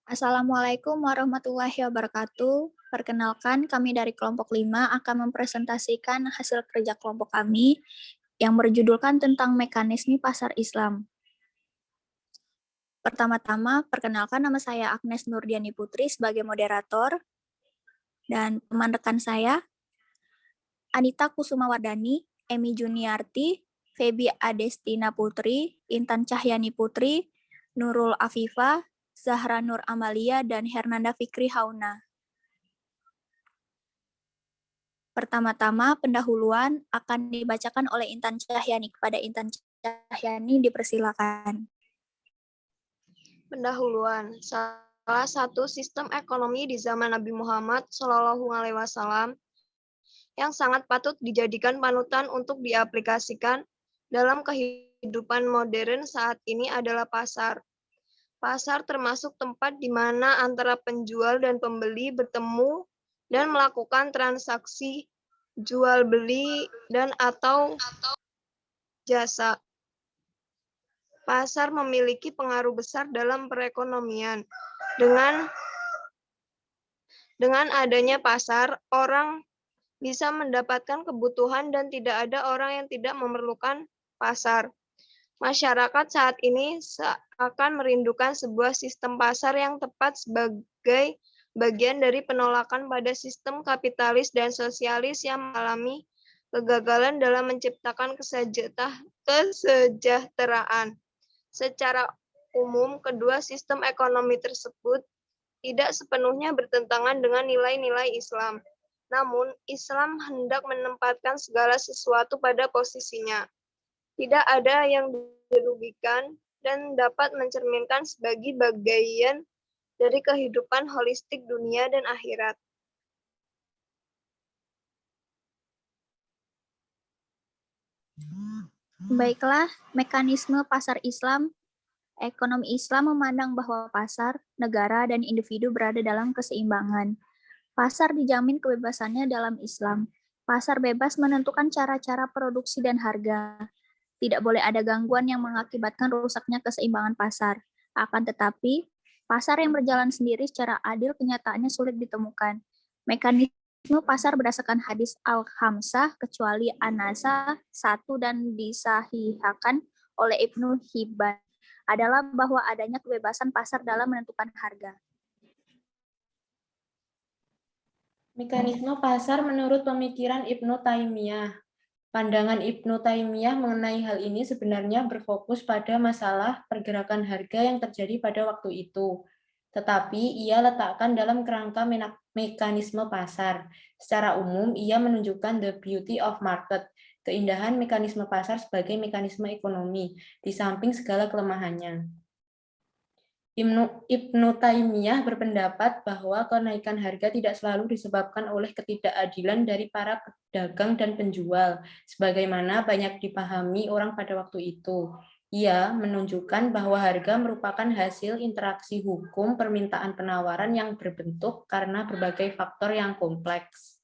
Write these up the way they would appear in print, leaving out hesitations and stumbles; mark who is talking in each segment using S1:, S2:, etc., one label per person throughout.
S1: Assalamualaikum warahmatullahi wabarakatuh. Perkenalkan, kami dari kelompok 5 akan mempresentasikan hasil kerja kelompok kami yang berjudulkan tentang mekanisme pasar Islam. Pertama-tama, perkenalkan nama saya Agnes Nurdiani Putri sebagai moderator, dan teman rekan saya, Anita Kusumawardani, Emi Juniarti, Febi Adestina Putri, Intan Cahyani Putri, Nurul Afifa, Zahra Nur Amalia, dan Hernanda Fikri Hauna. Pertama-tama, pendahuluan akan dibacakan oleh Intan Cahyani. Kepada Intan Cahyani, dipersilakan.
S2: Pendahuluan. Salah satu sistem ekonomi di zaman Nabi Muhammad SAW yang sangat patut dijadikan panutan untuk diaplikasikan dalam kehidupan modern saat ini adalah pasar. Pasar termasuk tempat di mana antara penjual dan pembeli bertemu dan melakukan transaksi jual beli dan atau jasa. Pasar memiliki pengaruh besar dalam perekonomian. Dengan adanya pasar, orang bisa mendapatkan kebutuhan dan tidak ada orang yang tidak memerlukan pasar. Masyarakat saat ini akan merindukan sebuah sistem pasar yang tepat sebagai bagian dari penolakan pada sistem kapitalis dan sosialis yang mengalami kegagalan dalam menciptakan kesejahteraan. Secara umum, kedua sistem ekonomi tersebut tidak sepenuhnya bertentangan dengan nilai-nilai Islam. Namun, Islam hendak menempatkan segala sesuatu pada posisinya. Tidak ada yang dirugikan dan dapat mencerminkan sebagai bagian dari kehidupan holistik dunia dan akhirat.
S1: Baiklah, mekanisme pasar Islam. Ekonomi Islam memandang bahwa pasar, negara, dan individu berada dalam keseimbangan. Pasar dijamin kebebasannya dalam Islam. Pasar bebas menentukan cara-cara produksi dan harga. Tidak boleh ada gangguan yang mengakibatkan rusaknya keseimbangan pasar. Akan tetapi, pasar yang berjalan sendiri secara adil kenyataannya sulit ditemukan. Mekanisme pasar berdasarkan hadis Al-Khamsah kecuali An-Nasa 1 dan disahihkan oleh Ibnu Hibban adalah bahwa adanya kebebasan pasar dalam menentukan harga.
S3: Mekanisme pasar menurut pemikiran Ibnu Taimiyah. Pandangan Ibnu Taimiyah mengenai hal ini sebenarnya berfokus pada masalah pergerakan harga yang terjadi pada waktu itu. Tetapi ia letakkan dalam kerangka mekanisme pasar. Secara umum, ia menunjukkan the beauty of market, keindahan mekanisme pasar sebagai mekanisme ekonomi, di samping segala kelemahannya. Ibnu Taimiyah berpendapat bahwa kenaikan harga tidak selalu disebabkan oleh ketidakadilan dari para pedagang dan penjual, sebagaimana banyak dipahami orang pada waktu itu. Ia menunjukkan bahwa harga merupakan hasil interaksi hukum permintaan penawaran yang berbentuk karena berbagai faktor yang kompleks.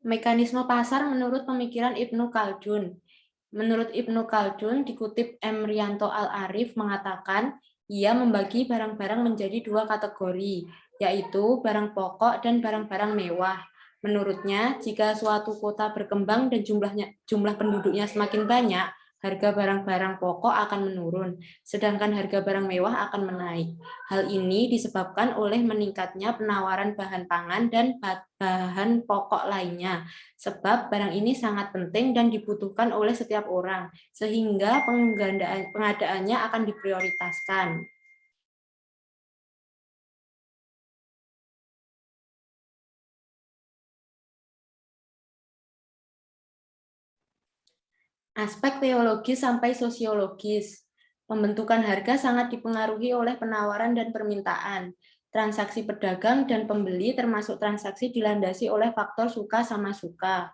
S3: Mekanisme pasar menurut pemikiran Ibnu Khaldun. Menurut Ibnu Khaldun, dikutip M. Rianto Al-Arif mengatakan, ia membagi barang-barang menjadi dua kategori, yaitu barang pokok dan barang-barang mewah. Menurutnya, jika suatu kota berkembang dan jumlah penduduknya semakin banyak, harga barang-barang pokok akan menurun, sedangkan harga barang mewah akan menaik. Hal ini disebabkan oleh meningkatnya penawaran bahan pangan dan bahan pokok lainnya, sebab barang ini sangat penting dan dibutuhkan oleh setiap orang, sehingga pengadaannya akan diprioritaskan. Aspek teologis sampai sosiologis. Pembentukan harga sangat dipengaruhi oleh penawaran dan permintaan. Transaksi pedagang dan pembeli termasuk transaksi dilandasi oleh faktor suka sama suka.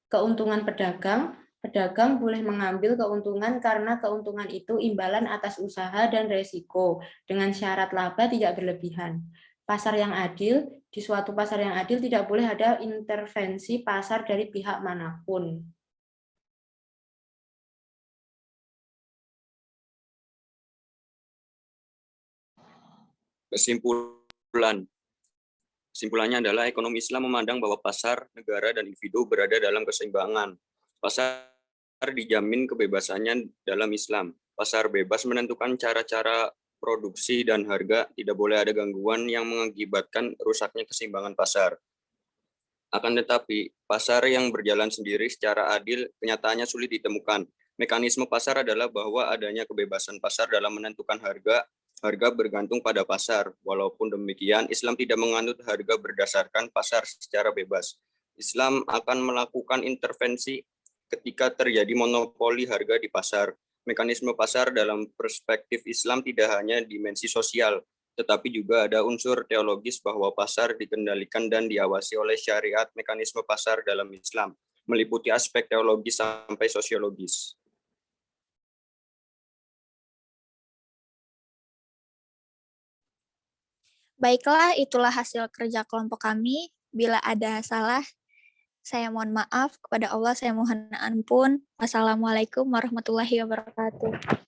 S3: Keuntungan pedagang Pedagang boleh mengambil keuntungan karena keuntungan itu imbalan atas usaha dan resiko, dengan syarat laba tidak berlebihan. Pasar yang adil, di suatu pasar yang adil tidak boleh ada intervensi pasar dari pihak manapun.
S4: Kesimpulannya adalah ekonomi Islam memandang bahwa pasar, negara, dan individu berada dalam keseimbangan. Pasar dijamin kebebasannya dalam Islam. Pasar bebas menentukan cara-cara produksi dan harga, tidak boleh ada gangguan yang mengakibatkan rusaknya keseimbangan pasar. Akan tetapi, pasar yang berjalan sendiri secara adil kenyataannya sulit ditemukan. Mekanisme pasar adalah bahwa adanya kebebasan pasar dalam menentukan harga bergantung pada pasar. Walaupun demikian, Islam tidak menganut harga berdasarkan pasar secara bebas. Islam akan melakukan intervensi ketika terjadi monopoli harga di pasar. Mekanisme pasar dalam perspektif Islam tidak hanya dimensi sosial, tetapi juga ada unsur teologis bahwa pasar dikendalikan dan diawasi oleh syariat. Mekanisme pasar dalam Islam meliputi aspek teologis sampai sosiologis.
S1: Baiklah, itulah hasil kerja kelompok kami. Bila ada salah, saya mohon maaf. Kepada Allah saya mohon ampun. Wassalamualaikum warahmatullahi wabarakatuh.